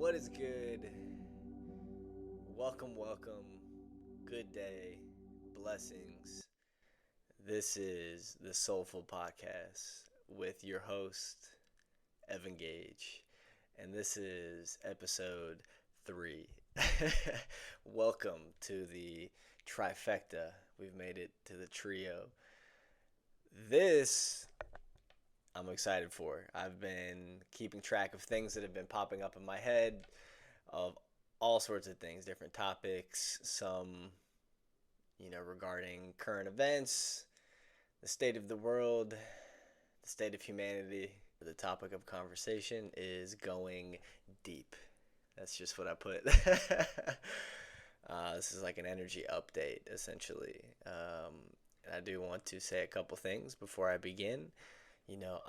What is good? Welcome. Good day. Blessings. This is the Soulful Podcast with your host, Evan Gage. And this is Ep.03. Welcome to the trifecta. We've made it to the trio. This I'm excited for. I've been keeping track of things that have been popping up in my head, of all sorts of things, different topics, some, regarding current events, the state of the world, the state of humanity. The topic of conversation is going deep. That's just what I put. This is like an energy update, essentially. And I do want to say a couple things before I begin.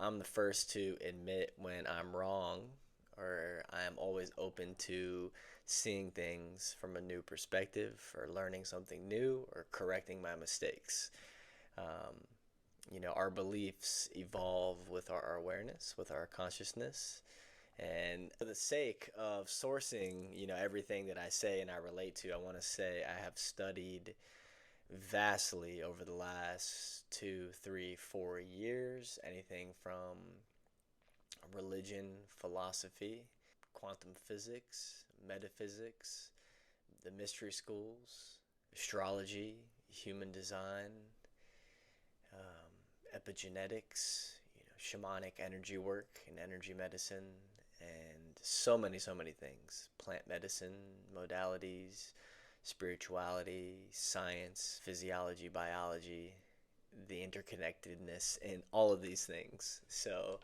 I'm the first to admit when I'm wrong, or I am always open to seeing things from a new perspective, or learning something new, or correcting my mistakes. Our beliefs evolve with our awareness, with our consciousness. And for the sake of sourcing, everything that I say and I relate to, I want to say I have studied vastly over the last 2, 3, 4 years, anything from religion, philosophy, quantum physics, metaphysics, the mystery schools, astrology, human design, epigenetics, shamanic energy work and energy medicine, and so many things. Plant medicine, modalities, spirituality, science, physiology, biology, the interconnectedness in all of these things. So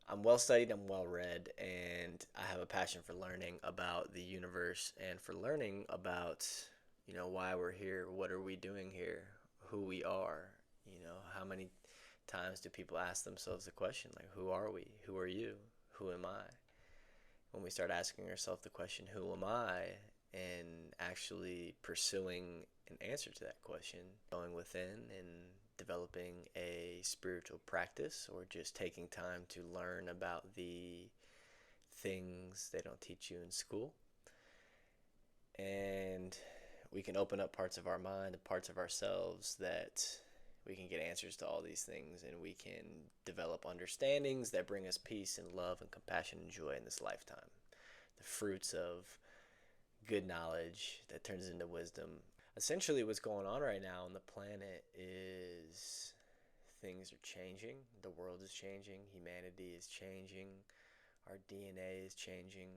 I'm well studied, I'm well read, and I have a passion for learning about the universe and for learning about, why we're here, what are we doing here, who we are. How many times do people ask themselves the question, like, who are we? Who are you? Who am I? When we start asking ourselves the question, who am I? And actually pursuing an answer to that question, going within and developing a spiritual practice, or just taking time to learn about the things they don't teach you in school. And we can open up parts of our mind and parts of ourselves that we can get answers to all these things, and we can develop understandings that bring us peace and love and compassion and joy in this lifetime. The fruits of good knowledge that turns into wisdom. Essentially, what's going on right now on the planet is things are changing. The world is changing. Humanity is changing. Our DNA is changing.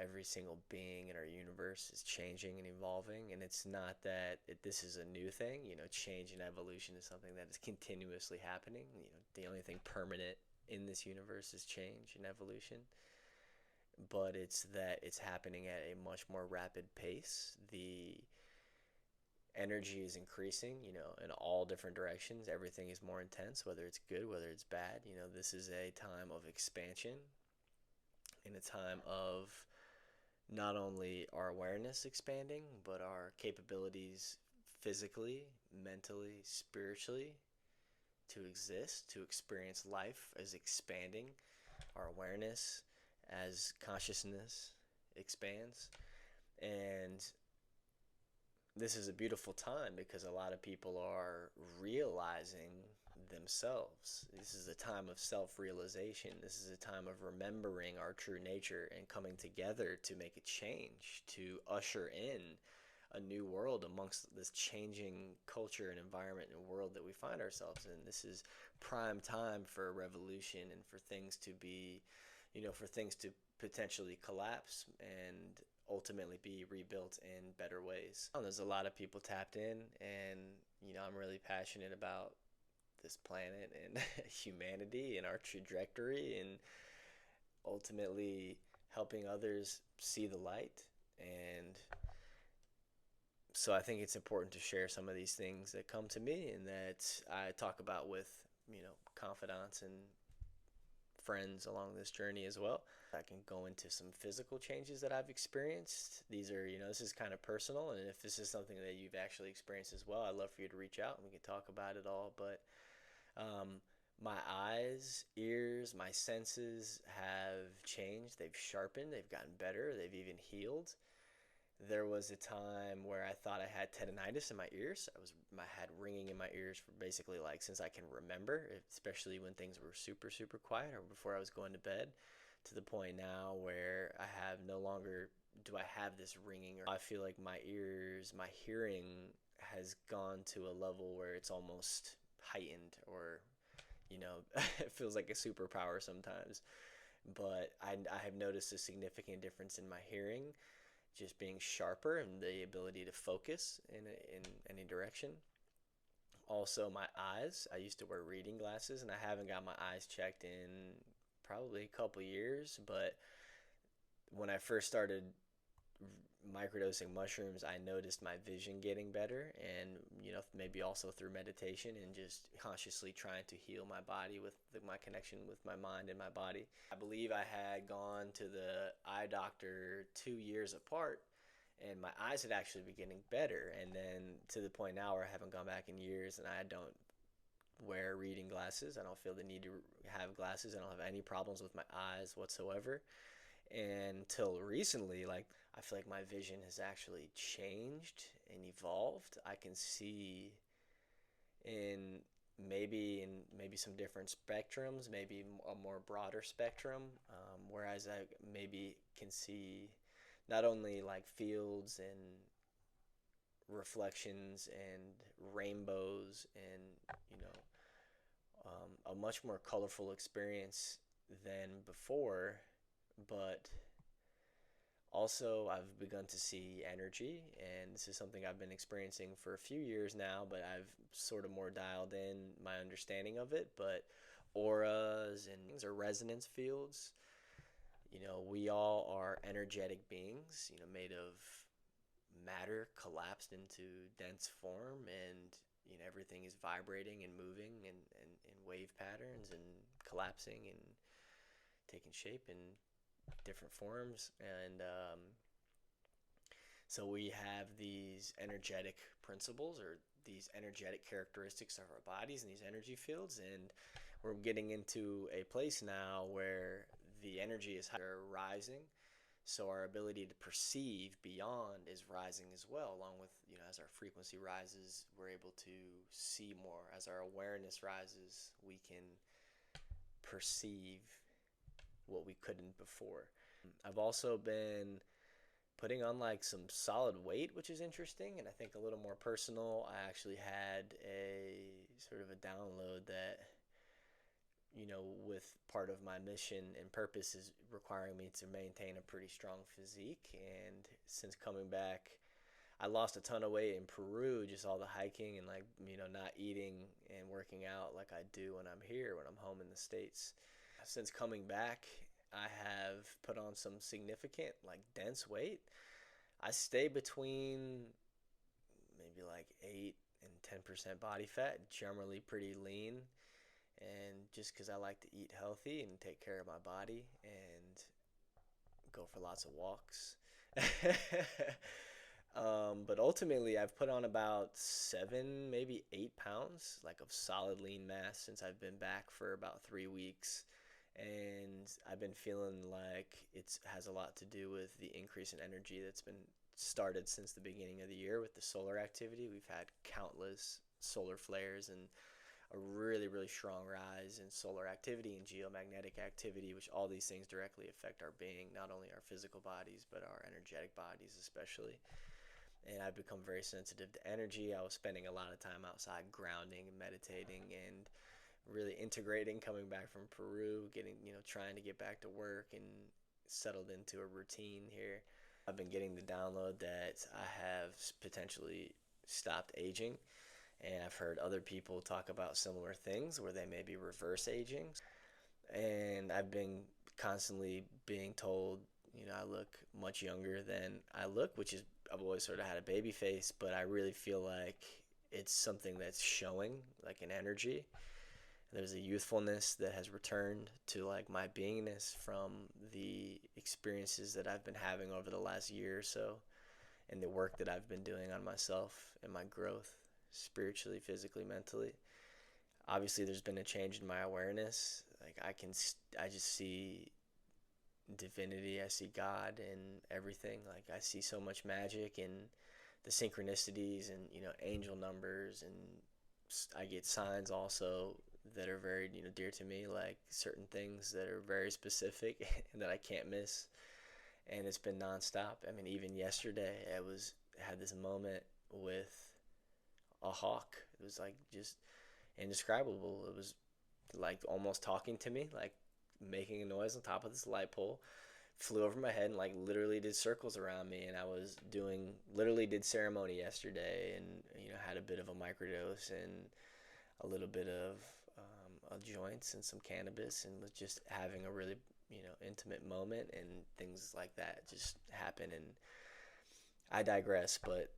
Every single being in our universe is changing and evolving. And it's not that this is a new thing. Change and evolution is something that is continuously happening. The only thing permanent in this universe is change and evolution. But it's that it's happening at a much more rapid pace. The energy is increasing, in all different directions. Everything is more intense, whether it's good, whether it's bad. This is a time of expansion, and a time of not only our awareness expanding, but our capabilities physically, mentally, spiritually to exist, to experience life as expanding. Our awareness as consciousness expands. And this is a beautiful time because a lot of people are realizing themselves. This is a time of self-realization. This is a time of remembering our true nature and coming together to make a change, to usher in a new world amongst this changing culture and environment and world that we find ourselves in. This is prime time for a revolution and for things to be, for things to potentially collapse and ultimately be rebuilt in better ways. There's a lot of people tapped in, and I'm really passionate about this planet and humanity and our trajectory, and ultimately helping others see the light. And so I think it's important to share some of these things that come to me and that I talk about with, confidants and friends along this journey as well. I can go into some physical changes that I've experienced. These are, this is kind of personal, and if this is something that you've actually experienced as well, I'd love for you to reach out and we can talk about it all. But My eyes, ears, my senses have changed. They've sharpened. They've gotten better. They've even healed. There was a time where I thought I had tendonitis in my ears. I had ringing in my ears for basically like since I can remember, especially when things were super super quiet or before I was going to bed. To the point now where I have no longer do I have this ringing, or I feel like my ears, my hearing has gone to a level where it's almost heightened, or it feels like a superpower sometimes. But I have noticed a significant difference in my hearing, just being sharper and the ability to focus in any direction. Also, my eyes. I used to wear reading glasses, and I haven't got my eyes checked in probably a couple years. But when I first started microdosing mushrooms, I noticed my vision getting better, and maybe also through meditation and just consciously trying to heal my body with my connection with my mind and my body. I believe I had gone to the eye doctor 2 years apart, and my eyes had actually been getting better, and then to the point now where I haven't gone back in years, and I don't wear reading glasses. I don't feel the need to have glasses. I don't have any problems with my eyes whatsoever. And until recently, like, I feel like my vision has actually changed and evolved. I can see in maybe some different spectrums, maybe a more broader spectrum, whereas I maybe can see not only like fields and reflections and rainbows and a much more colorful experience than before, but also I've begun to see energy, and this is something I've been experiencing for a few years now, but I've sort of more dialed in my understanding of it. But auras and things are resonance fields. We all are energetic beings, made of matter collapsed into dense form, and everything is vibrating and moving in wave patterns and collapsing and taking shape in different forms. And so we have these energetic principles, or these energetic characteristics of our bodies and these energy fields, and we're getting into a place now where the energy is rising, so our ability to perceive beyond is rising as well, along with, as our frequency rises, we're able to see more. As our awareness rises, we can perceive what we couldn't before. I've also been putting on like some solid weight, which is interesting, and I think a little more personal. I actually had a sort of a download that with part of my mission and purpose is requiring me to maintain a pretty strong physique. And since coming back, I lost a ton of weight in Peru, just all the hiking and like, not eating and working out like I do when I'm here, when I'm home in the States. Since coming back, I have put on some significant, like, dense weight. I stay between maybe like 8 and 10% body fat, generally pretty lean. And just because I like to eat healthy and take care of my body and go for lots of walks. But ultimately, I've put on about 7, maybe 8 pounds, like, of solid lean mass since I've been back for about 3 weeks. And I've been feeling like it has a lot to do with the increase in energy that's been started since the beginning of the year with the solar activity. We've had countless solar flares and a really, really strong rise in solar activity and geomagnetic activity, which all these things directly affect our being, not only our physical bodies, but our energetic bodies especially. And I've become very sensitive to energy. I was spending a lot of time outside grounding and meditating and really integrating, coming back from Peru, trying to get back to work and settled into a routine here. I've been getting the download that I have potentially stopped aging. And I've heard other people talk about similar things where they may be reverse aging. And I've been constantly being told, I look much younger than I look, which is, I've always sort of had a baby face, but I really feel like it's something that's showing, like an energy. There's a youthfulness that has returned to like my beingness from the experiences that I've been having over the last year or so, and the work that I've been doing on myself and my growth spiritually, physically, mentally. Obviously there's been a change in my awareness. Like I just see divinity. I see God in everything. Like I see so much magic in the synchronicities and, angel numbers, and I get signs also that are very, dear to me, like certain things that are very specific and that I can't miss. And it's been nonstop. I mean, even yesterday had this moment with a hawk. It was like just indescribable. It was like almost talking to me, like making a noise on top of this light pole. Flew over my head and like literally did circles around me. And I was literally did ceremony yesterday, and had a bit of a microdose and a little bit of joints and some cannabis, and was just having a really intimate moment, and things like that just happen. And I digress, but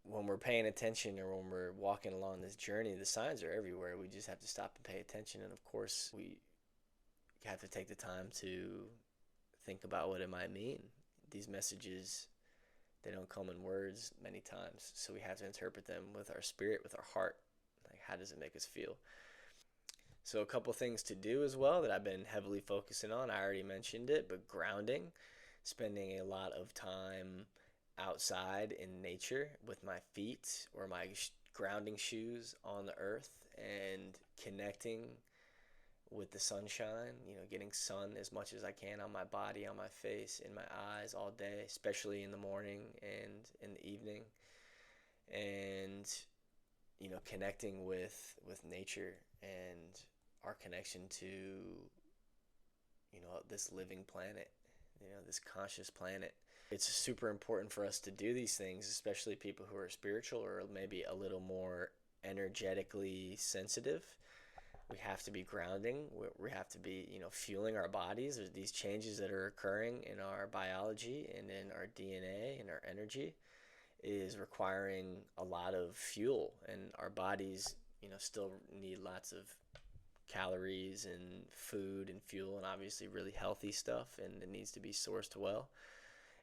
when we're paying attention, or when we're walking along this journey, the signs are everywhere. We just have to stop and pay attention. And of course, we have to take the time to think about what it might mean. These messages, they don't come in words many times, so we have to interpret them with our spirit, with our heart. Like, how does it make us feel? So a couple things to do as well that I've been heavily focusing on. I already mentioned it, but grounding, spending a lot of time outside in nature with my feet or my grounding shoes on the earth, and connecting with the sunshine, getting sun as much as I can on my body, on my face, in my eyes all day, especially in the morning and in the evening. And connecting with nature and our connection to this living planet, this conscious planet. It's super important for us to do these things, especially people who are spiritual or maybe a little more energetically sensitive. We have to be grounding. We have to be, fueling our bodies. There's these changes that are occurring in our biology and in our DNA and our energy is requiring a lot of fuel, and our bodies, still need lots of calories and food and fuel, and obviously really healthy stuff, and it needs to be sourced well.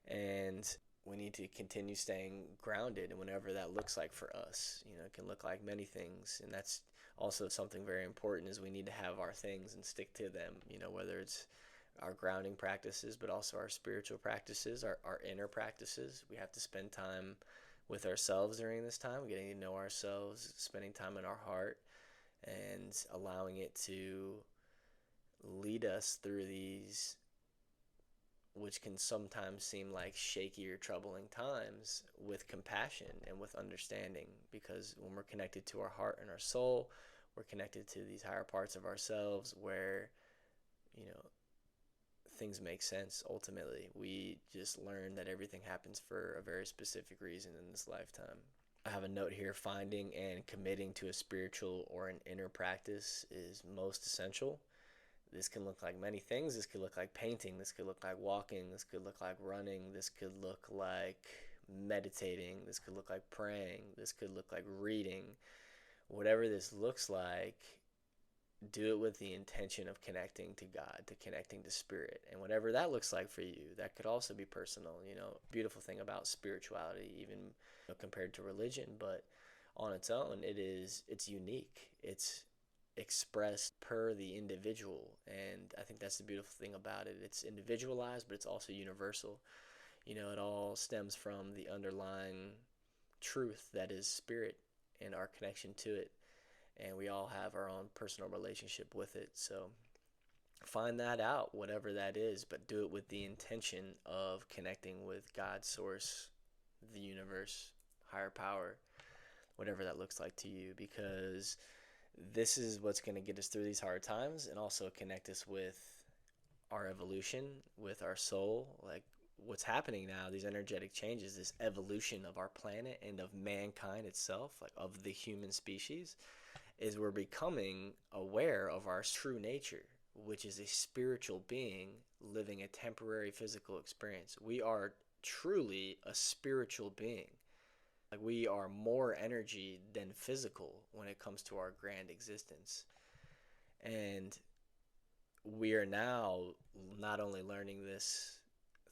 And we need to continue staying grounded, and whenever that looks like for us, it can look like many things. And that's also something very important, is we need to have our things and stick to them, whether it's our grounding practices, but also our spiritual practices, our inner practices. We have to spend time with ourselves during this time, getting to know ourselves, spending time in our heart, and allowing it to lead us through these, which can sometimes seem like shaky or troubling times, with compassion and with understanding. Because when we're connected to our heart and our soul, we're connected to these higher parts of ourselves where, things make sense. Ultimately, we just learn that everything happens for a very specific reason in this lifetime. I have a note here: finding and committing to a spiritual or an inner practice is most essential. This can look like many things. This could look like painting. This could look like walking. This could look like running. This could look like meditating. This could look like praying. This could look like reading. Whatever this looks like, do it with the intention of connecting to God, to connecting to spirit. And whatever that looks like for you, that could also be personal. Beautiful thing about spirituality, even compared to religion, but on its own, it's unique. It's expressed per the individual. And I think that's the beautiful thing about it. It's individualized, but it's also universal. It all stems from the underlying truth that is spirit and our connection to it. And we all have our own personal relationship with it. So find that out, whatever that is, but do it with the intention of connecting with God, source, the universe, higher power, whatever that looks like to you, because this is what's going to get us through these hard times, and also connect us with our evolution, with our soul. Like what's happening now, these energetic changes, this evolution of our planet and of mankind itself, like of the human species, is we're becoming aware of our true nature, which is a spiritual being living a temporary physical experience. We are truly a spiritual being. Like we are more energy than physical when it comes to our grand existence. And we are now not only learning this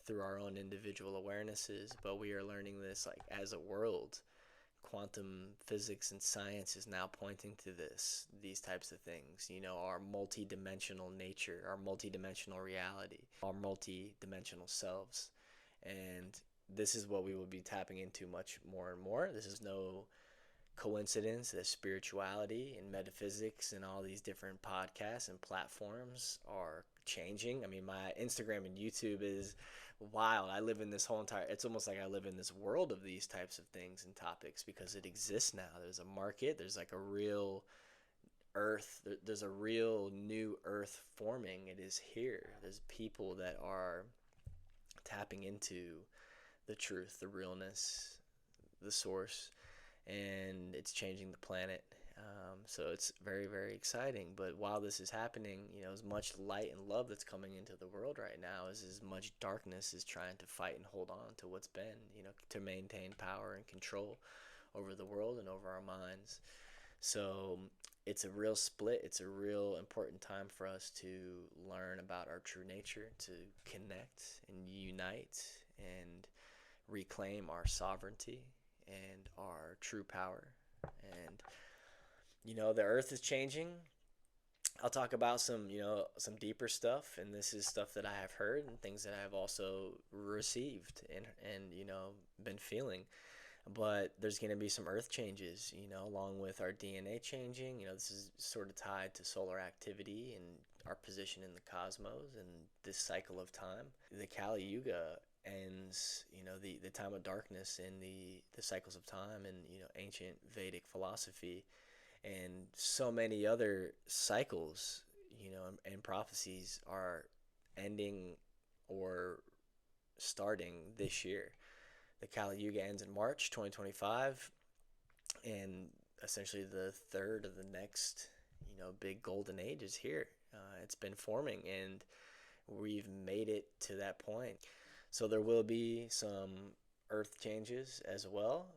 through our own individual awarenesses, but we are learning this like as a world quantum physics and science is now pointing to these types of things, our multidimensional nature, our multidimensional reality, our multidimensional selves. And this is what we will be tapping into much more and more. This is no coincidence that spirituality and metaphysics and all these different podcasts and platforms are changing. I mean, my Instagram and YouTube is wild. I live in this whole entire, it's almost like I live in this world of these types of things and topics because it exists now. There's a market, there's like a real earth, there's a real new earth forming. It is here. There's people that are tapping into the truth, the realness, the source, and it's changing the planet. So it's very, very exciting. But while this is happening, as much light and love that's coming into the world right now as much darkness is trying to fight and hold on to what's been, to maintain power and control over the world and over our minds. So it's a real split. It's a real important time for us to learn about our true nature, to connect and unite and reclaim our sovereignty and our true power. And the earth is changing. I'll talk about some deeper stuff, and this is stuff that I have heard and things that I have also received and been feeling. But there's going to be some earth changes, along with our DNA changing. This is sort of tied to solar activity and our position in the cosmos and this cycle of time. The Kali Yuga ends, the time of darkness in the cycles of time and, ancient Vedic philosophy and so many other cycles, and prophecies are ending or starting this year. The Kali Yuga ends in March 2025, and essentially the third of the next, big golden age is here. It's been forming, and we've made it to that point. So there will be some earth changes as well.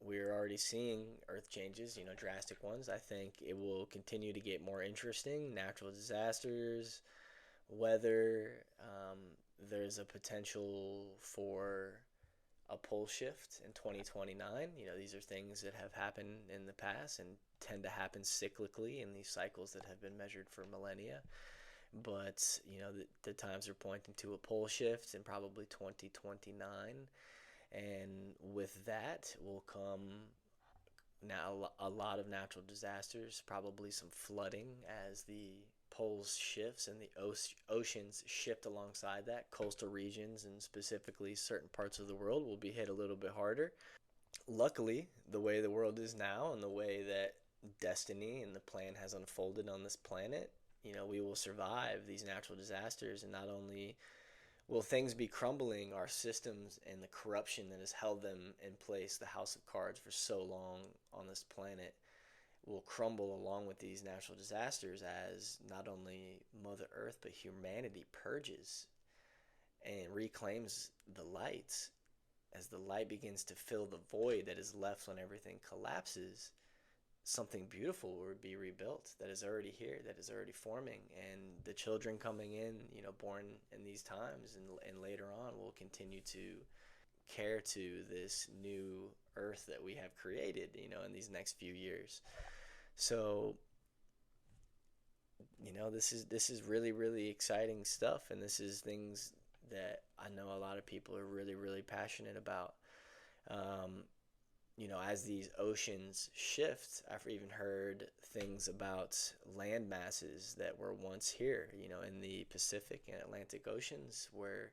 We're already seeing earth changes, drastic ones. I think it will continue to get more interesting. Natural disasters, weather. There's a potential for a pole shift in 2029. These are things that have happened in the past and tend to happen cyclically in these cycles that have been measured for millennia. But, the times are pointing to a pole shift in probably 2029. And with that will come now a lot of natural disasters, probably some flooding as the poles shifts and the oceans shift alongside that. Coastal regions and specifically certain parts of the world will be hit a little bit harder. Luckily, the way the world is now and the way that destiny and the plan has unfolded on this planet, we will survive these natural disasters, and not only will things be crumbling, our systems and the corruption that has held them in place, the house of cards, for so long on this planet, will crumble along with these natural disasters as not only Mother Earth but humanity purges and reclaims the light. As the light begins to fill the void that is left when everything collapses, something beautiful will be rebuilt that is already here, that is already forming. And the children coming in, born in these times and later on will continue to care to this new earth that we have created, in these next few years. So, this is really, really exciting stuff, and this is things that I know a lot of people are really, really passionate about. As these oceans shift, I've even heard things about land masses that were once here, in the Pacific and Atlantic Oceans, where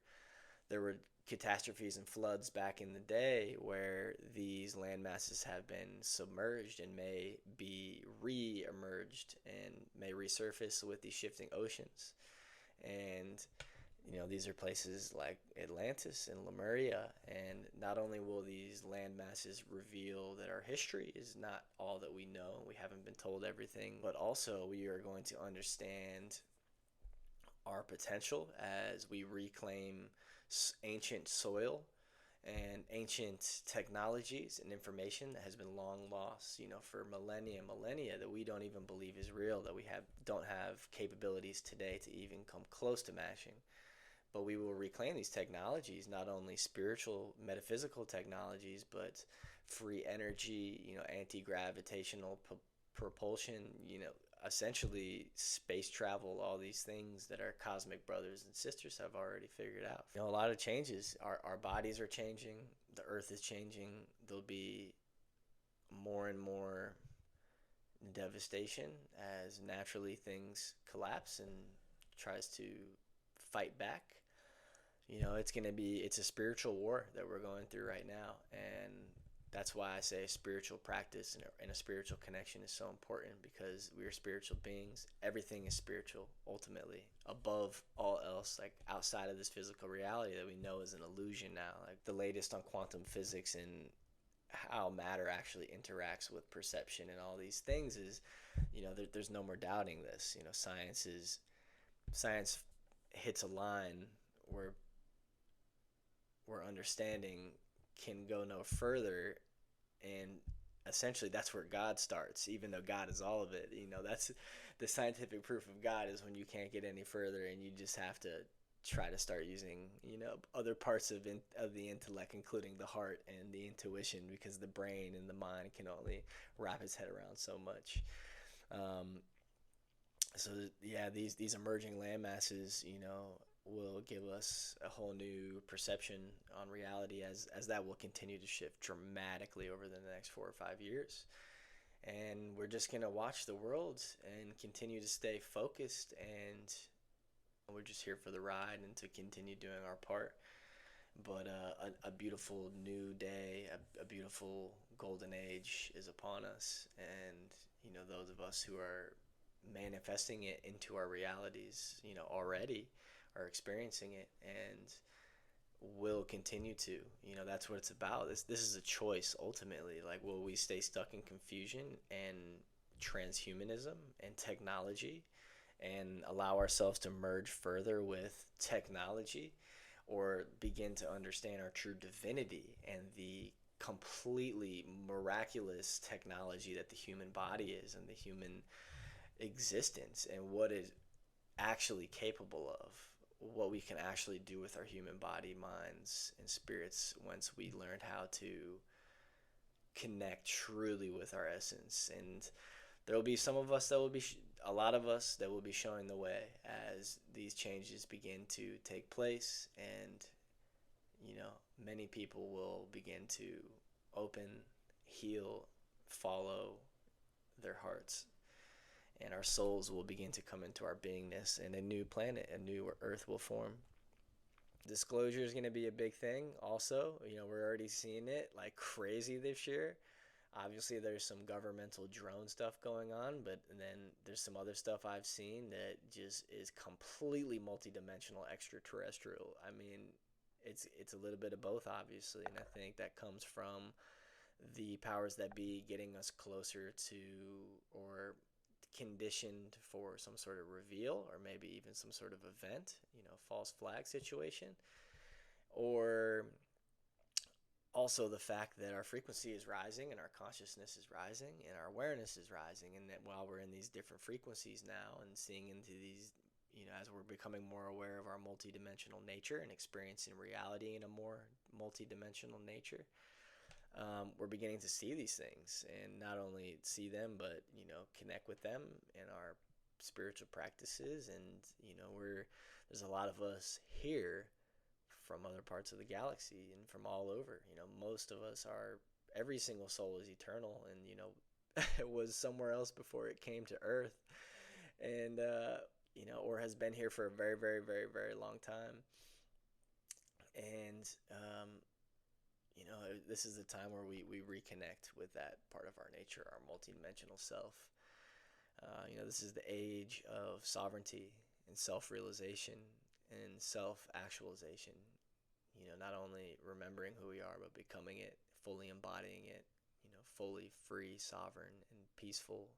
there were catastrophes and floods back in the day where these land masses have been submerged and may be re-emerged and may resurface with these shifting oceans. And these are places like Atlantis and Lemuria, and not only will these land masses reveal that our history is not all that we know, we haven't been told everything, but also we are going to understand our potential as we reclaim ancient soil and ancient technologies and information that has been long lost, for millennia, that we don't even believe is real, that we don't have capabilities today to even come close to matching. But we will reclaim these technologies, not only spiritual, metaphysical technologies, but free energy, anti-gravitational propulsion, essentially space travel, all these things that our cosmic brothers and sisters have already figured out. A lot of changes. Our bodies are changing. The earth is changing. There'll be more and more devastation as naturally things collapse and tries to fight back. It's a spiritual war that we're going through right now, and that's why I say spiritual practice and a spiritual connection is so important, because we are spiritual beings. Everything is spiritual, ultimately, above all else, like outside of this physical reality that we know is an illusion now. Like the latest on quantum physics and how matter actually interacts with perception and all these things is, there's no more doubting this. Science hits a line where understanding can go no further, and essentially that's where God starts, even though God is all of it. That's the scientific proof of God, is when you can't get any further and you just have to try to start using other parts of the intellect, including the heart and the intuition, because the brain and the mind can only wrap its head around so much. So yeah, these emerging land masses, will give us a whole new perception on reality, as that will continue to shift dramatically over the next 4 or 5 years. And we're just going to watch the world and continue to stay focused, and we're just here for the ride and to continue doing our part. But a beautiful new day, a beautiful golden age is upon us, and those of us who are manifesting it into our realities, already are experiencing it and will continue to. That's what it's about. This is a choice, ultimately. Like, will we stay stuck in confusion and transhumanism and technology and allow ourselves to merge further with technology, or begin to understand our true divinity and the completely miraculous technology that the human body is, and the human existence, and what it's actually capable of, what we can actually do with our human body, minds, and spirits once we learned how to connect truly with our essence. And there will be a lot of us that will be showing the way as these changes begin to take place, and many people will begin to open, heal, follow their hearts, and our souls will begin to come into our beingness, and a new planet, a new earth will form. Disclosure is going to be a big thing also. We're already seeing it like crazy this year. Obviously, there's some governmental drone stuff going on, but then there's some other stuff I've seen that just is completely multidimensional, extraterrestrial. I mean, it's a little bit of both, obviously, and I think that comes from the powers that be getting us closer to, or conditioned for, some sort of reveal, or maybe even some sort of event, false flag situation, or also the fact that our frequency is rising and our consciousness is rising and our awareness is rising, and that while we're in these different frequencies now and seeing into these, as we're becoming more aware of our multidimensional nature and experiencing reality in a more multidimensional nature, we're beginning to see these things, and not only see them, but connect with them in our spiritual practices. And there's a lot of us here from other parts of the galaxy and from all over. Most of us every single soul is eternal, and it was somewhere else before it came to Earth, and or has been here for a very, very, very, very long time. And this is the time where we reconnect with that part of our nature, our multidimensional self. This is the age of sovereignty and self-realization and self-actualization. Not only remembering who we are, but becoming it, fully embodying it, fully free, sovereign, and peaceful,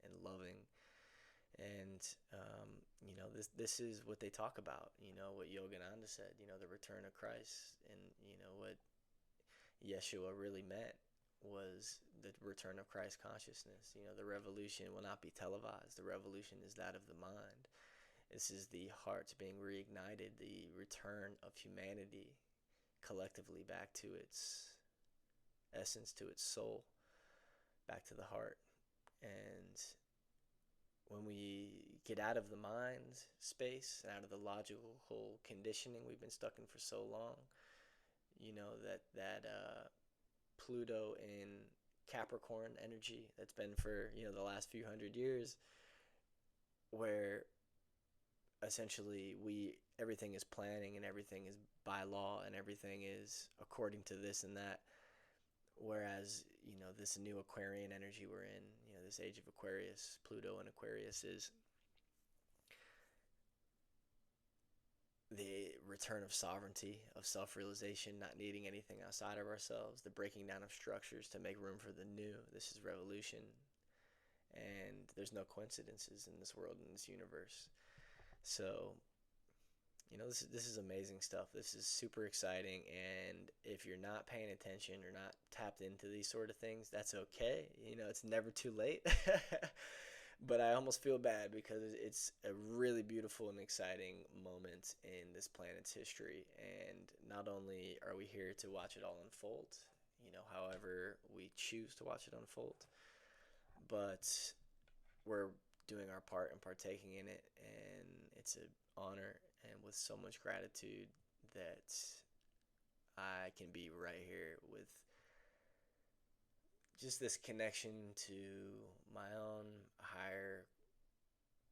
and loving. And this is what they talk about. What Yogananda said. The return of Christ, and what Yeshua really meant was the return of Christ consciousness. The revolution will not be televised. The revolution is that of the mind. This is the hearts being reignited, the return of humanity collectively back to its essence, to its soul, back to the heart. And when we get out of the mind space and out of the logical conditioning we've been stuck in for so long, that Pluto in Capricorn energy that's been for the last few hundred years, where essentially everything is planning and everything is by law and everything is according to this and that. Whereas this new Aquarian energy we're in, this age of Aquarius, Pluto and Aquarius, is the return of sovereignty, of self-realization, not needing anything outside of ourselves, the breaking down of structures to make room for the new. This is revolution, and there's no coincidences in this world, in this universe. So this is amazing stuff. This is super exciting, and if you're not paying attention or not tapped into these sort of things, that's okay. It's never too late. But I almost feel bad because it's a really beautiful and exciting moment in this planet's history. And not only are we here to watch it all unfold, however we choose to watch it unfold, but we're doing our part and partaking in it. And it's an honor and with so much gratitude that I can be right here with just this connection to my own higher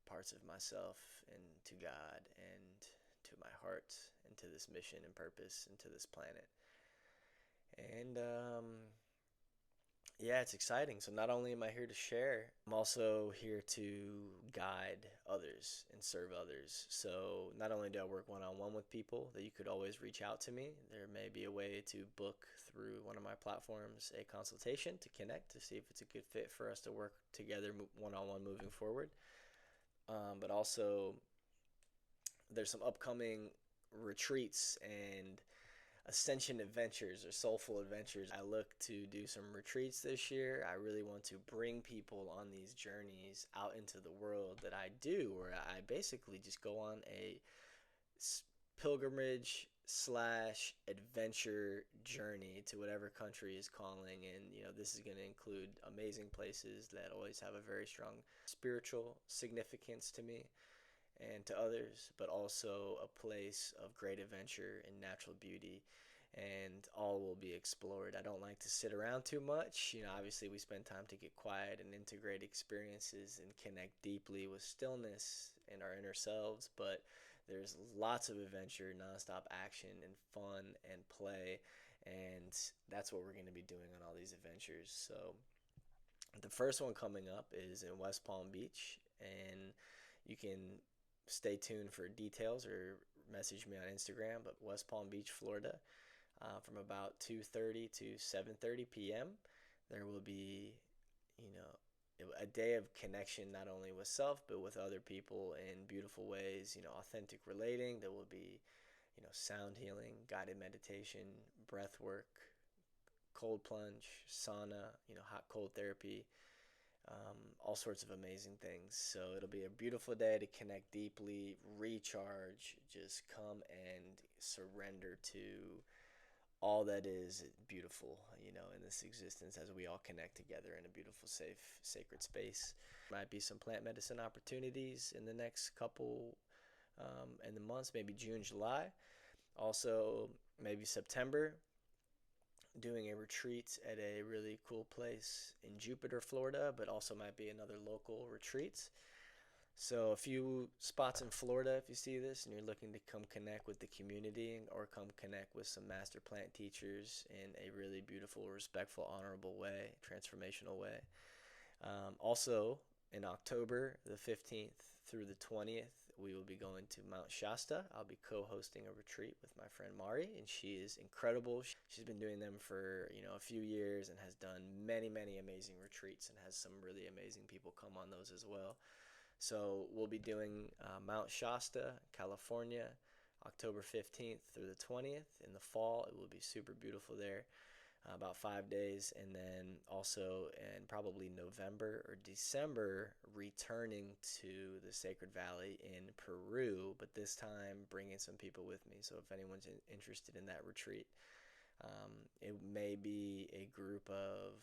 parts of myself and to God and to my heart and to this mission and purpose and to this planet. And it's exciting. So not only am I here to share, I'm also here to guide others and serve others. So not only do I work one-on-one with people, that you could always reach out to me. There may be a way to book through one of my platforms a consultation to connect, to see if it's a good fit for us to work together one-on-one moving forward. But also there's some upcoming retreats and ascension adventures or soulful adventures. I look to do some retreats this year. I really want to bring people on these journeys out into the world that I do, where I basically just go on a pilgrimage / adventure journey to whatever country is calling. And this is going to include amazing places that always have a very strong spiritual significance to me and to others, but also a place of great adventure and natural beauty, and all will be explored. I don't like to sit around too much. Obviously we spend time to get quiet and integrate experiences and connect deeply with stillness and our inner selves, but there's lots of adventure, nonstop action and fun and play, and that's what we're going to be doing on all these adventures. So the first one coming up is in West Palm Beach, and you can stay tuned for details or message me on Instagram. But West Palm Beach, Florida, from about 2:30 to 7:30 p.m. there will be a day of connection, not only with self but with other people in beautiful ways, authentic relating. There will be sound healing, guided meditation, breath work, cold plunge, sauna, hot cold therapy, all sorts of amazing things. So it'll be a beautiful day to connect deeply, recharge, just come and surrender to all that is beautiful, in this existence, as we all connect together in a beautiful, safe, sacred space. Might be some plant medicine opportunities in the next couple in the months, maybe June, July. Also, maybe September, doing a retreat at a really cool place in Jupiter, Florida, but also might be another local retreat. So a few spots in Florida, if you see this and you're looking to come connect with the community or come connect with some master plant teachers in a really beautiful, respectful, honorable way, transformational way. Also, in October the 15th through the 20th, we will be going to Mount Shasta. I'll be co-hosting a retreat with my friend Mari, and she is incredible. She's been doing them for a few years and has done many, many amazing retreats and has some really amazing people come on those as well. So we'll be doing Mount Shasta, California, October 15th through the 20th. In the fall, it will be super beautiful there, about 5 days. And then also in probably November or December, returning to the Sacred Valley in Peru, but this time bringing some people with me. So if anyone's interested in that retreat, It may be a group of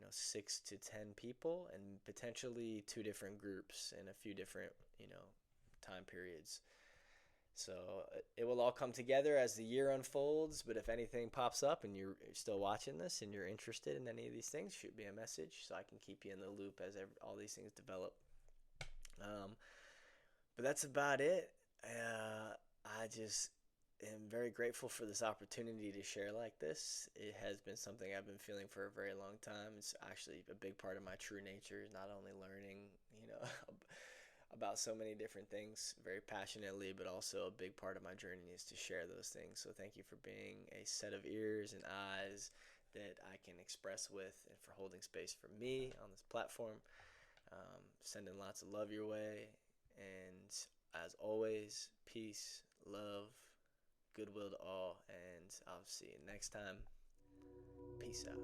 6 to 10 people, and potentially 2 different groups in a few different time periods. So it will all come together as the year unfolds. But if anything pops up and you're still watching this and you're interested in any of these things, shoot me a message so I can keep you in the loop as all these things develop. But that's about it. I just am very grateful for this opportunity to share like this. It has been something I've been feeling for a very long time. It's actually a big part of my true nature, is not only learning, about so many different things very passionately, but also a big part of my journey is to share those things. So thank you for being a set of ears and eyes that I can express with, and for holding space for me on this platform. Sending lots of love your way. And as always, peace, love, goodwill to all. And I'll see you next time. Peace out.